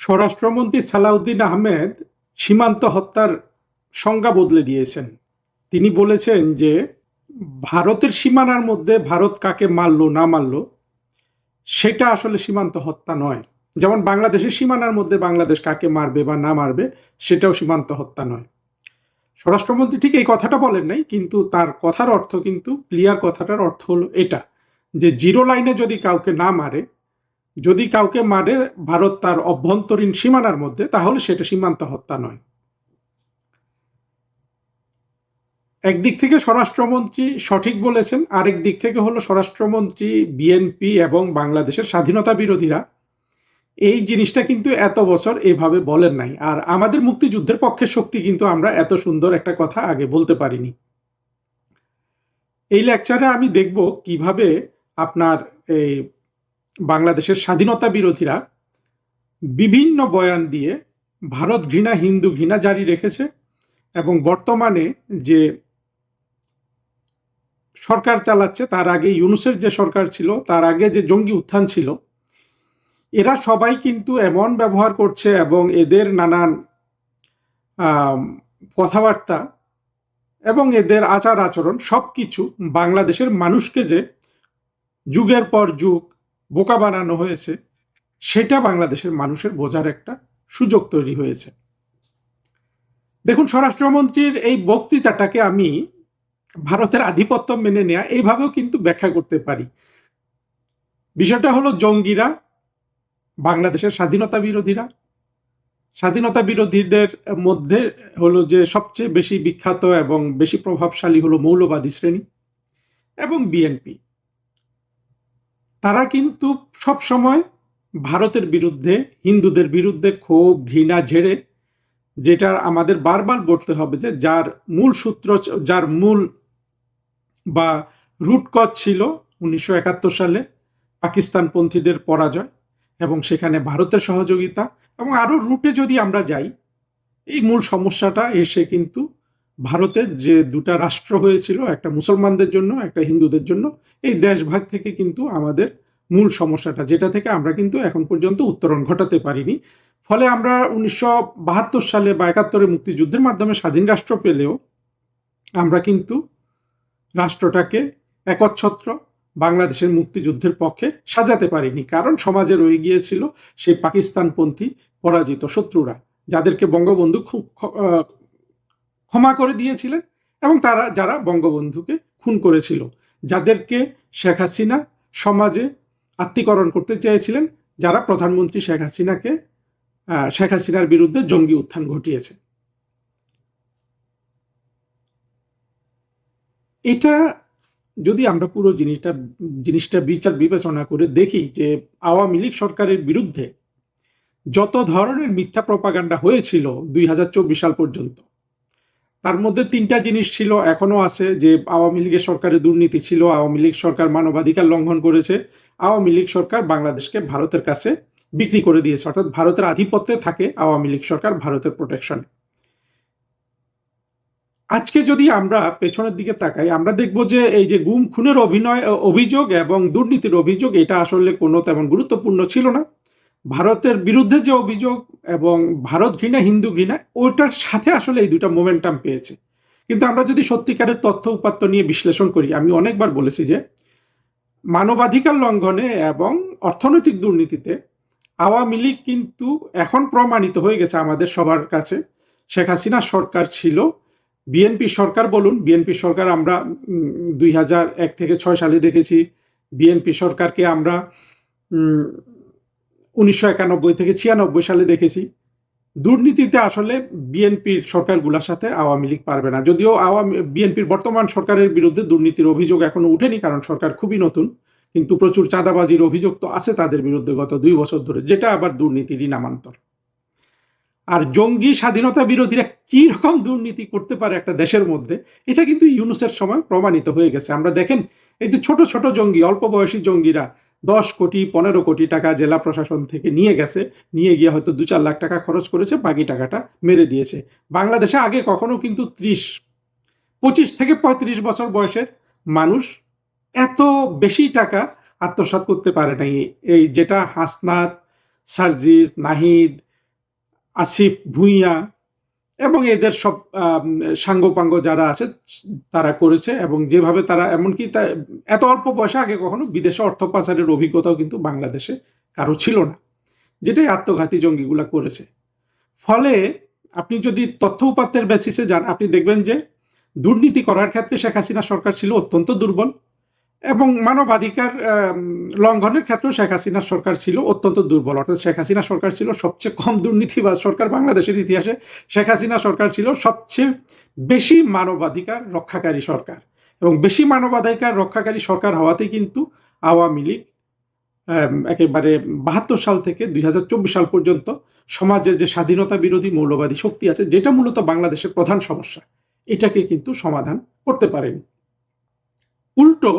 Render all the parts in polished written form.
স্বরাষ্ট্রমন্ত্রী সালাউদ্দিন আহমেদ সীমান্ত হত্যার সংজ্ঞা বদলে দিয়েছেন। তিনি বলেছেন যে ভারতের সীমানার মধ্যে ভারত কাকে মারল না মারল সেটা আসলে সীমান্ত হত্যা নয়। যেমন বাংলাদেশের সীমানার মধ্যে বাংলাদেশ কাকে মারবে বা না মারবে সেটাও সীমান্ত হত্যা নয়। স্বরাষ্ট্রমন্ত্রী ঠিক এই কথাটা বলেন নাই, কিন্তু তার কথার অর্থ কিন্তু ক্লিয়ার। কথাটার অর্থ হলো এটা যে জিরো লাইনে যদি কাউকে না মারে, যদি কাউকে মারে ভারত তার অভ্যন্তরীণ সীমানার মধ্যে, তাহলে সেটা সীমান্ত হত্যা নয়। একদিক থেকে স্বরাষ্ট্রমন্ত্রী সঠিক বলেছেন, আরেক দিক থেকে হলো স্বরাষ্ট্রমন্ত্রী, বিএনপি এবং বাংলাদেশের স্বাধীনতা বিরোধীরা এই জিনিসটা কিন্তু এত বছর এভাবে বলেন নাই। আর আমাদের মুক্তিযুদ্ধের পক্ষের শক্তি কিন্তু আমরা এত সুন্দর একটা কথা আগে বলতে পারিনি। এই লেকচারে আমি দেখব কিভাবে আপনার এই বাংলাদেশের স্বাধীনতা বিরোধীরা বিভিন্ন বয়ান দিয়ে ভারত ঘৃণা, হিন্দু ঘৃণা জারি রেখেছে এবং বর্তমানে যে সরকার চালাচ্ছে, তার আগে ইউনূসের যে সরকার ছিল, তার আগে যে জঙ্গি উত্থান ছিল, এরা সবাই কিন্তু এমন ব্যবহার করছে এবং এদের নানান কথাবার্তা এবং এদের আচার আচরণ সবকিছু বাংলাদেশের মানুষকে যে যুগের পর যুগ বোকা বানানো হয়েছে, সেটা বাংলাদেশের মানুষের বোঝার একটা সুযোগ তৈরি হয়েছে। দেখুন, স্বরাষ্ট্রমন্ত্রীর এই বক্তৃতাটাকে আমি ভারতের আধিপত্য মেনে নেয়া এইভাবেও কিন্তু ব্যাখ্যা করতে পারি। বিষয়টা হলো জঙ্গিরা বাংলাদেশের স্বাধীনতা বিরোধীদের মধ্যে হলো যে সবচেয়ে বেশি বিখ্যাত এবং বেশি প্রভাবশালী হলো মৌলবাদী শ্রেণী এবং বিএনপি। তারা কিন্তু সব সময় ভারতের বিরুদ্ধে, হিন্দুদের বিরুদ্ধে ক্ষোভ ঘৃণা ঝেড়ে, যেটা আমাদের বারবার বলতে হবে যে যার মূল সূত্র, যার মূল বা রুট কজ ছিল 1971 সালে পাকিস্তানপন্থীদের পরাজয় এবং সেখানে ভারতের সহযোগিতা, এবং আরো রুটে যদি আমরা যাই, এই মূল সমস্যাটা এসে কিন্তু ভারতের যে দুটা রাষ্ট্র হয়েছিল, একটা মুসলমানদের জন্য, একটা হিন্দুদের জন্য, এই দেশভাগ থেকে কিন্তু আমাদের মূল সমস্যাটা, যেটা থেকে আমরা কিন্তু এখন পর্যন্ত উত্তরণ ঘটাতে পারিনি। ফলে আমরা 1972 সালে বা 71-এ মুক্তিযুদ্ধের মাধ্যমে স্বাধীন রাষ্ট্র পেলেও আমরা কিন্তু রাষ্ট্রটাকে একচ্ছত্র বাংলাদেশের মুক্তিযুদ্ধের পক্ষে সাজাতে পারিনি, কারণ সমাজে রয়ে গিয়েছিল সেই পাকিস্তানপন্থী পরাজিত শত্রুরা, যাদেরকে বঙ্গবন্ধু ক্ষমা করে দিয়েছিলেন এবং তারা যারা বঙ্গবন্ধুকে খুন করেছিল, যাদেরকে শেখ হাসিনা সমাজে আত্মীকরণ করতে চেয়েছিলেন, যারা প্রধানমন্ত্রী শেখ হাসিনার বিরুদ্ধে জঙ্গি উত্থান ঘটিয়েছে। এটা যদি আমরা পুরো জিনিসটা বিচার বিবেচনা করে দেখি যে আওয়ামী লীগ সরকারের বিরুদ্ধে যত ধরনের মিথ্যা প্রপাগান্ডা হয়েছিল 2024 সাল পর্যন্ত, তার মধ্যে তিনটা জিনিস ছিল, এখনো আছে, যে আওয়ামী লীগের সরকারের দুর্নীতি ছিল, আওয়ামী লীগ সরকার মানবাধিকার লঙ্ঘন করেছে, আওয়ামী লীগ সরকার বাংলাদেশকে ভারতের কাছে বিক্রি করে দিয়েছে, অর্থাৎ ভারতের আধিপত্যে থাকে আওয়ামী লীগ সরকার, ভারতের প্রোটেকশনে। আজকে যদি আমরা পেছনের দিকে তাকাই, আমরা দেখব যে এই যে গুম খুনের অভিযোগ এবং দুর্নীতির অভিযোগ, এটা আসলে কোনো তেমন গুরুত্বপূর্ণ ছিল না। ভারতের বিরুদ্ধে যে অভিযোগ এবং ভারত ঘৃণা, হিন্দু ঘৃণা, ওইটার সাথে আসলে এই দুটা মোমেন্টাম পেয়েছে। কিন্তু আমরা যদি সত্যিকারের তথ্য উপাত্ত নিয়ে বিশ্লেষণ করি, আমি অনেকবার বলেছি যে মানবাধিকার লঙ্ঘনে এবং অর্থনৈতিক দুর্নীতিতে আওয়ামী লীগ কিন্তু এখন প্রমাণিত হয়ে গেছে আমাদের সবার কাছে। শেখ হাসিনা সরকার ছিল, বিএনপি সরকার বলুন, বিএনপি সরকার আমরা 2001 থেকে 6 সালে দেখেছি, বিএনপি সরকারকে আমরা 1991 থেকে 96 সালে দেখেছি। দুর্নীতিতে আসলে বিএনপির সরকারগুলোর সাথে আওয়ামী লীগ পারবে না, যদিও বিএনপির বর্তমান সরকারের বিরুদ্ধে দুর্নীতির অভিযোগ এখনো উঠেনি, কারণ সরকার খুবই নতুন, কিন্তু প্রচুর চাঁদাবাজির অভিযোগ তো আছে তাদের বিরুদ্ধে গত 2 বছর ধরে, যেটা আবার দুর্নীতিরই নামান্তর। আর জঙ্গি স্বাধীনতা বিরোধীরা কি রকম দুর্নীতি করতে পারে একটা দেশের মধ্যে, এটা কিন্তু ইউনূসের সময় প্রমাণিত হয়ে গেছে। আমরা দেখেন, এই যে ছোট ছোট জঙ্গি, অল্প বয়সী জঙ্গিরা 10 কোটি 15 কোটি টাকা জেলা প্রশাসন থেকে নিয়ে গেছে, নিয়ে গিয়ে হয়তো 2-4 লাখ টাকা খরচ করেছে, বাকি টাকাটা মেরে দিয়েছে। বাংলাদেশে আগে কখনো কিন্তু 25 থেকে 35 বছর বয়সের মানুষ এত বেশি টাকা আত্মসাৎ করতে পারে নাই। এই যেটা হাসনাত, সার্জিস, নাহিদ, আসিফ ভুঁইয়া এবং এদের সব সাঙ্গপাঙ্গ যারা আছে তারা করেছে, এবং যেভাবে তারা এমনকি এত অল্প পয়সা আগে কখনো বিদেশে অর্থ পাচারের অভিজ্ঞতাও কিন্তু বাংলাদেশে কারো ছিল না, যেটাই আত্মঘাতী জঙ্গিগুলা করেছে। ফলে আপনি যদি তথ্য উপাত্তের বেসিসে যান, আপনি দেখবেন যে দুর্নীতি করার ক্ষেত্রে শেখ হাসিনা সরকার ছিল অত্যন্ত দুর্বল, এবং মানবাধিকার লঙ্ঘনের ক্ষেত্রেও শেখ হাসিনা সরকার ছিল অত্যন্ত দুর্বল। অর্থাৎ শেখ হাসিনা সরকার ছিল সবচেয়ে কম দুর্নীতিবাজ সরকার বাংলাদেশের ইতিহাসে, শেখ হাসিনা সরকার ছিল সবচেয়ে বেশি মানবাধিকার রক্ষাকারী সরকার, এবং বেশি মানবাধিকার রক্ষাকারী সরকার হওয়াতেই কিন্তু আওয়ামী লীগ একেবারে ৭২ সাল থেকে ২০২৪ সাল পর্যন্ত সমাজের যে স্বাধীনতা বিরোধী মৌলবাদী শক্তি আছে, যেটা মূলত বাংলাদেশের প্রধান সমস্যা, এটাকে কিন্তু সমাধান করতে পারেনি। উল্টো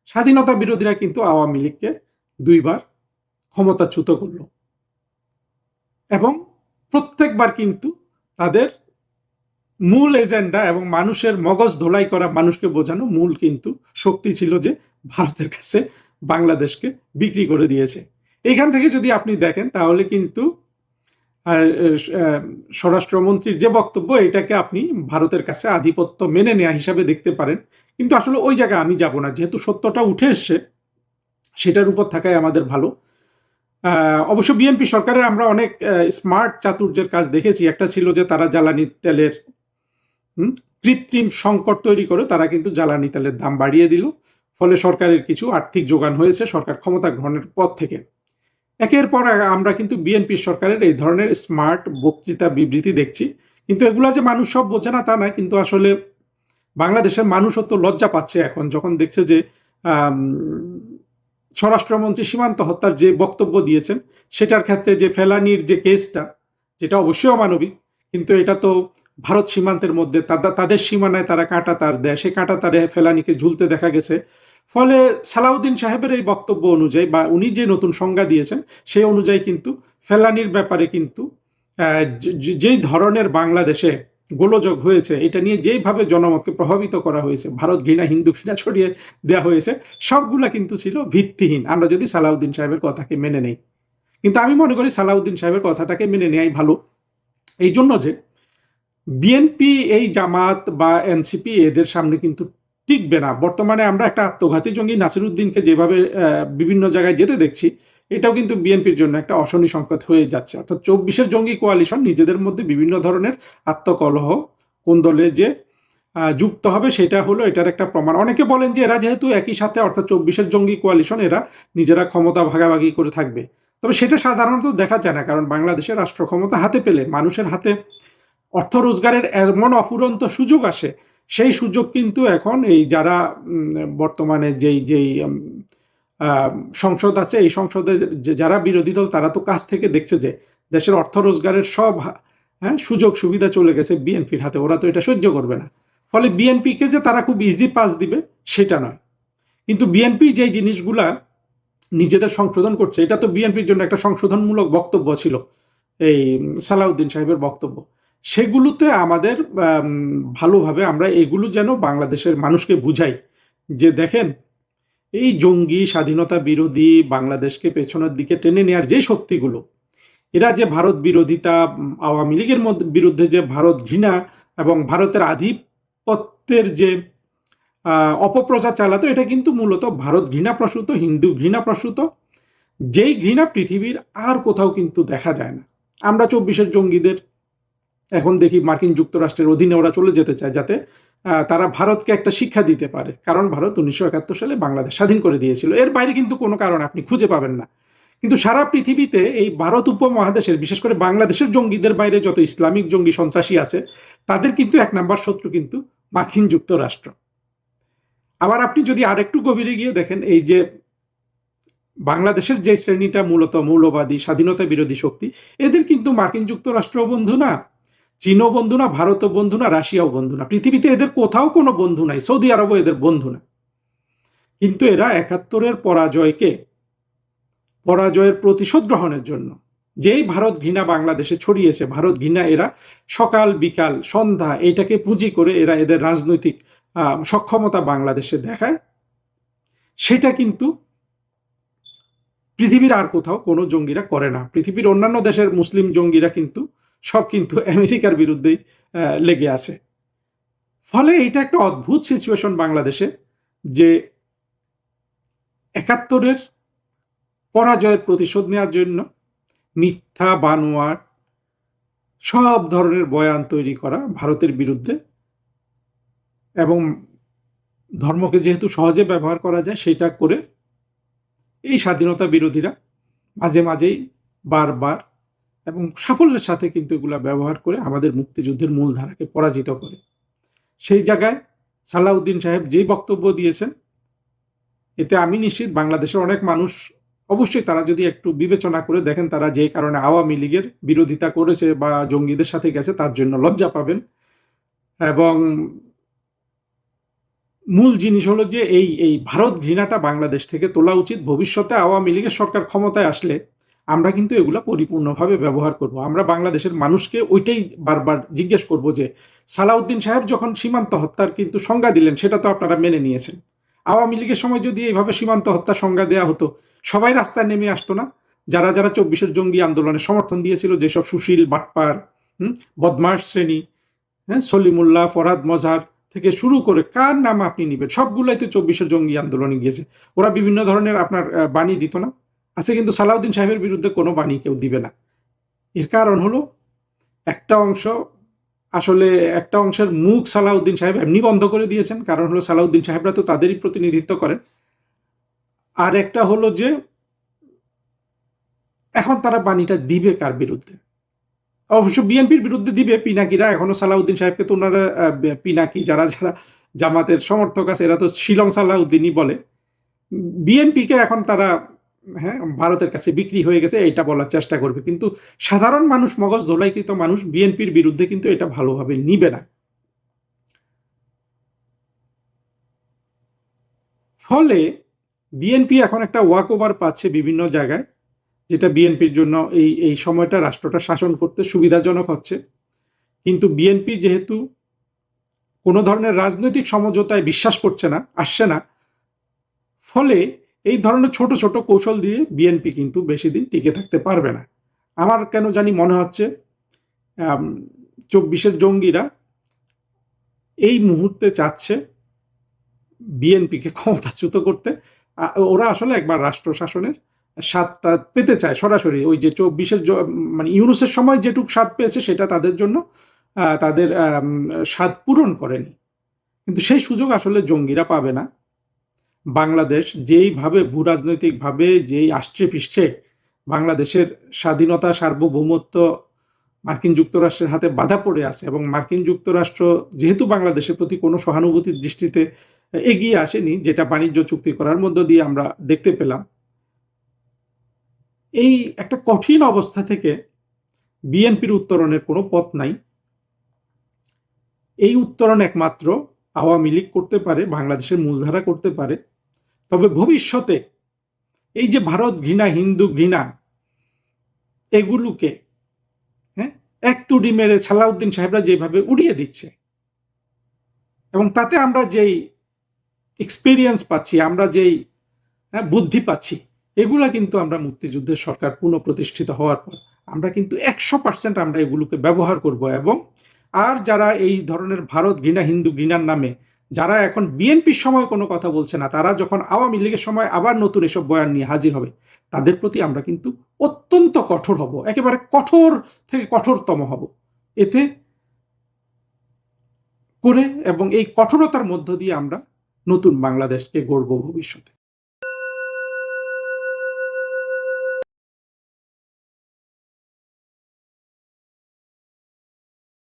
স্বাধীনতা বিরোধীরা কিন্তু আওয়ামী লীগকে ২ বার ক্ষমতাচ্যুত করল, এবং প্রত্যেকবার কিন্তু তাদের মূল এজেন্ডা এবং মানুষের মগজ ধোলাই করা, মানুষকে বোঝানো মূল কিন্তু শক্তি ছিল যে ভারতের কাছে বাংলাদেশকে বিক্রি করে দিয়েছে। এখান থেকে যদি আপনি দেখেন তাহলে কিন্তু স্বরাষ্ট্রমন্ত্রীর যে বক্তব্য, এটাকে আপনি ভারতের কাছে আধিপত্য মেনে নেওয়া হিসাবে দেখতে পারেন, কিন্তু আসলে ওই জায়গায় আমি যাব না, যেহেতু সত্যটা উঠে এসছে সেটার উপর থাকাই আমাদের ভালো। অবশ্য বিএনপি সরকারের আমরা অনেক স্মার্ট চাতুর্যের কাজ দেখেছি। একটা ছিল যে তারা জ্বালানি তেলের কৃত্রিম সংকট তৈরি করে তারা কিন্তু জ্বালানি তেলের দাম বাড়িয়ে দিল, ফলে সরকারের কিছু আর্থিক যোগান হয়েছে সরকার ক্ষমতা গ্রহণের পর থেকে। একের পর আমরা কিন্তু বিএনপি সরকারের এই ধরনের স্মার্ট বক্তৃতা বিবৃতি দেখছি, কিন্তু এগুলো যে মানুষ সব বোঝে না তা নয়, কিন্তু আসলে বাংলাদেশের মানুষও তো লজ্জা পাচ্ছে এখন যখন দেখছে যে স্বরাষ্ট্রমন্ত্রী সীমান্ত হত্যার যে বক্তব্য দিয়েছেন সেটার ক্ষেত্রে যে ফেলানির যে কেসটা, যেটা অবশ্যই অমানবিক, কিন্তু এটা তো ভারত সীমান্তের মধ্যে তাদের সীমানায় তারা কাঁটা তার দেয়, সে কাঁটা তারে ফেলানিকে ঝুলতে দেখা গেছে। ফলে সালাউদ্দিন সাহেবের এই বক্তব্য অনুযায়ী বা উনি যে নতুন সংজ্ঞা দিয়েছেন সেই অনুযায়ী কিন্তু ফেলানির ব্যাপারে কিন্তু যেই ধরনের বাংলাদেশে গোলযোগ হয়েছে, এটা নিয়ে যেইভাবে জনমতকে প্রভাবিত করা হয়েছে, ভারত ঘৃণা হিন্দু ঘৃণা ছড়িয়ে দেওয়া হয়েছে, সবগুলা কিন্তু ছিল ভিত্তিহীন আমরা যদি সালাউদ্দিন সাহেবের কথাকে মেনে নেই। কিন্তু আমি মনে করি সালাউদ্দিন সাহেবের কথাটাকে মেনে নেওয়াই ভালো, এই জন্য যে বিএনপি এই জামাত বা এনসিপি এদের সামনে কিন্তু টিকবে না। বর্তমানে আমরা একটা আত্মঘাতী জঙ্গি নাসিরুদ্দিনকে যেভাবে বিভিন্ন জায়গায় যেতে দেখছি, এটাও কিন্তু বিএনপির জন্য একটা অশনি সংকেত হয়ে যাচ্ছে। অর্থাৎ ২৪-এর জঙ্গি কোয়ালিশন নিজেদের মধ্যে বিভিন্ন ধরনের আত্মকলহ কোন দলে যে যুক্ত হবে সেটা হলো এটার একটা প্রমাণ। অনেকে বলেন যে এরা যেহেতু একই সাথে, অর্থাৎ ২৪-এর জঙ্গি কোয়ালিশন, এরা নিজেরা ক্ষমতা ভাগাভাগি করে থাকবে। তবে সেটা সাধারণত দেখা যায় না, কারণ বাংলাদেশের রাষ্ট্র ক্ষমতা হাতে পেলে মানুষের হাতে অর্থ রোজগারের এমন অফুরন্ত সুযোগ আসে, সেই সুযোগ কিন্তু এখন এই যারা বর্তমানে যেই সংসদ আছে, এই সংসদে যারা বিরোধী দল, তারা তো কাছ থেকে দেখছে যে দেশের অর্থ রোজগারের সব সুযোগ সুবিধা চলে গেছে বিএনপির হাতে, ওরা তো এটা সহ্য করবে না। ফলে বিএনপিকে যে তারা খুব ইজি পাস দিবে সেটা নয়, কিন্তু বিএনপি যে জিনিসগুলা নিজেদের সংশোধন করছে, এটা তো বিএনপির জন্য একটা সংশোধনমূলক বক্তব্য ছিল এই সালাউদ্দিন সাহেবের বক্তব্য। সেগুলোতে আমাদের ভালোভাবে আমরা এগুলো যেন বাংলাদেশের মানুষকে বুঝাই যে দেখেন, এই জঙ্গি স্বাধীনতা বিরোধী বাংলাদেশকে পেছনের দিকে টেনে নেওয়ার যে শক্তিগুলো, এরা যে ভারত বিরোধিতা, আওয়ামী লীগের বিরুদ্ধে যে ভারত ঘৃণা এবং ভারতের আধিপত্যের যে অপপ্রচার চালাতো, এটা কিন্তু মূলত ভারত ঘৃণা প্রসূত, হিন্দু ঘৃণা প্রসূত, যেই ঘৃণা পৃথিবীর আর কোথাও কিন্তু দেখা যায় না। আমরা ২৪-এর জঙ্গিদের এখন দেখি মার্কিন যুক্তরাষ্ট্রের অধীনে ওরা চলে যেতে চায়, যাতে তারা ভারতকে একটা শিক্ষা দিতে পারে, কারণ ভারত ১৯৭১ সালে বাংলাদেশ স্বাধীন করে দিয়েছিল। এর বাইরে কিন্তু কোনো কারণ আপনি খুঁজে পাবেন না। কিন্তু সারা পৃথিবীতে এই ভারত উপমহাদেশের, বিশেষ করে বাংলাদেশের জঙ্গিদের বাইরে যত ইসলামিক জঙ্গি সন্ত্রাসী আছে, তাদের কিন্তু ১ নম্বর শত্রু কিন্তু মার্কিন যুক্তরাষ্ট্র। আবার আপনি যদি আরেকটু গভীরে গিয়ে দেখেন, এই যে বাংলাদেশের যে শ্রেণীটা মূলত মৌলবাদী স্বাধীনতা বিরোধী শক্তি, এদের কিন্তু মার্কিন যুক্তরাষ্ট্র বন্ধু না, চীনও বন্ধু না, ভারতও বন্ধু না, রাশিয়াও বন্ধু না, পৃথিবীতে এদের কোথাও কোনো বন্ধু নাই, সৌদি আরবও এদের বন্ধু না। কিন্তু এরা ৭১-এর পরাজয়ের প্রতিশোধ গ্রহণের জন্য যেই ভারত ঘৃণা বাংলাদেশে ছড়িয়েছে, ভারত ঘৃণা এরা সকাল বিকাল সন্ধ্যা এটাকে পুঁজি করে এরা এদের রাজনৈতিক সক্ষমতা বাংলাদেশে দেখায়, সেটা কিন্তু পৃথিবীর আর কোথাও কোনো জঙ্গিরা করে না। পৃথিবীর অন্যান্য দেশের মুসলিম জঙ্গিরা কিন্তু সব কিন্তু আমেরিকার বিরুদ্ধেই লেগে আছে। ফলে এটা একটা অদ্ভুত সিচুয়েশন বাংলাদেশে, যে ৭১-এর পরাজয়ের প্রতিশোধ নেওয়ার জন্য মিথ্যা বানোয়াট সব ধরনের বয়ান তৈরি করা ভারতের বিরুদ্ধে, এবং ধর্মকে যেহেতু সহজে ব্যবহার করা যায় সেটা করে এই স্বাধীনতা বিরোধীরা মাঝে মাঝেই বারবার এবং সাফল্যের সাথে কিন্তু এগুলা ব্যবহার করে আমাদের মুক্তিযুদ্ধের মূল ধারাকে পরাজিত করে। সেই জায়গায় সালাউদ্দিন সাহেব যেই বক্তব্য দিয়েছেন, এতে আমি নিশ্চিত বাংলাদেশের অনেক মানুষ অবশ্যই তারা যদি একটু বিবেচনা করে দেখেন তারা যে কারণে আওয়ামী লীগের বিরোধিতা করেছে বা জঙ্গিদের সাথে গেছে তার জন্য লজ্জা পাবেন। এবং মূল জিনিস হলো যে এই ভারত ঘৃণাটা বাংলাদেশ থেকে তোলা উচিত। ভবিষ্যতে আওয়ামী লীগের সরকার ক্ষমতায় আসলে আমরা কিন্তু এগুলা পরিপূর্ণভাবে ব্যবহার করব। আমরা বাংলাদেশের মানুষকে ওইটাই বারবার জিজ্ঞেস করব যে সালাউদ্দিন সাহেব যখন সীমান্ত হত্যার কিন্তু সংজ্ঞা দিলেন সেটা তো আপনারা মেনে নিয়েছেন। আওয়ামী লীগের সময় যদি এইভাবে সীমান্ত হত্যার সংজ্ঞা দেওয়া হতো, সবাই রাস্তায় নেমে আসতো না? যারা যারা ২৪-এর জঙ্গি আন্দোলনে সমর্থন দিয়েছিল, যেসব সুশীল বাটপার বদমাশ শ্রেণী, হ্যাঁ, সলিমুল্লাহ, ফরহাদ মজহার থেকে শুরু করে কার নাম আপনি নিবেন, সবগুলাই তো ২৪-এর জঙ্গি আন্দোলনে গিয়েছে। ওরা বিভিন্ন ধরনের আপনার বাণী দিত না? আচ্ছা, কিন্তু সালাউদ্দিন সাহেবের বিরুদ্ধে কোনো বাণী কেউ দিবে না। এর কারণ হলো একটা অংশ, আসলে একটা অংশের মুখ সালাউদ্দিন সাহেব এমনি বন্ধ করে দিয়েছেন, কারণ হলো সালাউদ্দিন সাহেবরা তো তাদেরই প্রতিনিধিত্ব করেন। আর একটা হলো যে এখন তারা বাণীটা দিবে কার বিরুদ্ধে? অবশ্য বিএনপির বিরুদ্ধে দিবে। পিনাকিরা এখনো সালাউদ্দিন সাহেবকে তো ওনারা পিনাকি যারা যারা জামাতের সমর্থক আছে এরা তো শিলং সালাউদ্দিনই বলে। বিএনপিকে এখন তারা, হ্যাঁ, ভারতের কাছে বিক্রি হয়ে গেছে এটা বলার চেষ্টা করবে, কিন্তু সাধারণ মানুষ, মগজ ধোলাইকৃত মানুষ বিএনপির বিরুদ্ধে কিন্তু এটা ভালোভাবে নিবে না। ফলে বিএনপি এখন একটা ওয়াক ওভার পাচ্ছে বিভিন্ন জায়গায়, যেটা বিএনপির জন্য এই সময়টা রাষ্ট্রটা শাসন করতে সুবিধাজনক হচ্ছে। কিন্তু বিএনপি যেহেতু কোনো ধরনের রাজনৈতিক সমঝোতায় বিশ্বাস করছে না, আসছে না, ফলে এই ধরনের ছোট ছোট কৌশল দিয়ে বিএনপি কিন্তু বেশি দিন টিকে থাকতে পারবে না। আমার কেন জানি মনে হচ্ছে ২৪-এর জঙ্গিরা এই মুহূর্তে চাচ্ছে বিএনপিকে ক্ষমতাচ্যুত করতে। ওরা আসলে একবার রাষ্ট্র শাসনের স্বাদটা পেতে চায় সরাসরি। ওই যে ২৪-এর মানে ইউনূসের সময় যেটুক স্বাদ পেয়েছে সেটা তাদের জন্য তাদের স্বাদ পূরণ করেনি। কিন্তু সেই সুযোগ আসলে জঙ্গিরা পাবে না। বাংলাদেশ যেইভাবে ভূরাজনৈতিকভাবে যেই আষ্টে পৃষ্ঠে বাংলাদেশের স্বাধীনতা, সার্বভৌমত্ব মার্কিন যুক্তরাষ্ট্রের হাতে বাধা পড়ে আছে, এবং মার্কিন যুক্তরাষ্ট্র যেহেতু বাংলাদেশের প্রতি কোনো সহানুভূতির দৃষ্টিতে এগিয়ে আসেনি, যেটা বাণিজ্য চুক্তি করার মধ্য দিয়ে আমরা দেখতে পেলাম, এই একটা কঠিন অবস্থা থেকে বিএনপির উত্তরণের কোনো পথ নাই। এই উত্তরণ একমাত্র আওয়ামী লীগ করতে পারে, বাংলাদেশের মূলধারা করতে পারে। তবে ভবিষ্যতে এই যে ভারত ঘৃণা, হিন্দু ঘৃণা, এগুলোকে, হ্যাঁ, এক তুড়ি মেরে সালাউদ্দিন সাহেবরা যেভাবে উড়িয়ে দিচ্ছে, এবং তাতে আমরা যেই এক্সপিরিয়েন্স পাচ্ছি, আমরা যেই বুদ্ধি পাচ্ছি, এগুলা কিন্তু আমরা মুক্তিযুদ্ধের সরকার পুনঃপ্রতিষ্ঠিত হওয়ার পর আমরা কিন্তু ১০০% আমরা এগুলোকে ব্যবহার করব। এবং আর যারা এই ধরনের ভারত ঘৃণা, হিন্দু ঘৃণার নামে যারা এখন বিএনপির সময় কোনো কথা বলছে না, তারা যখন আওয়ামী লীগের সময় আবার নতুন এসব বয়ান নিয়ে হাজির হবে, তাদের প্রতি আমরা কিন্তু অত্যন্ত কঠোর হব, একেবারে কঠোর থেকে কঠোরতম হব এতে করে। এবং এই কঠোরতার মধ্য দিয়ে আমরা নতুন বাংলাদেশকে গড়ব ভবিষ্যতে।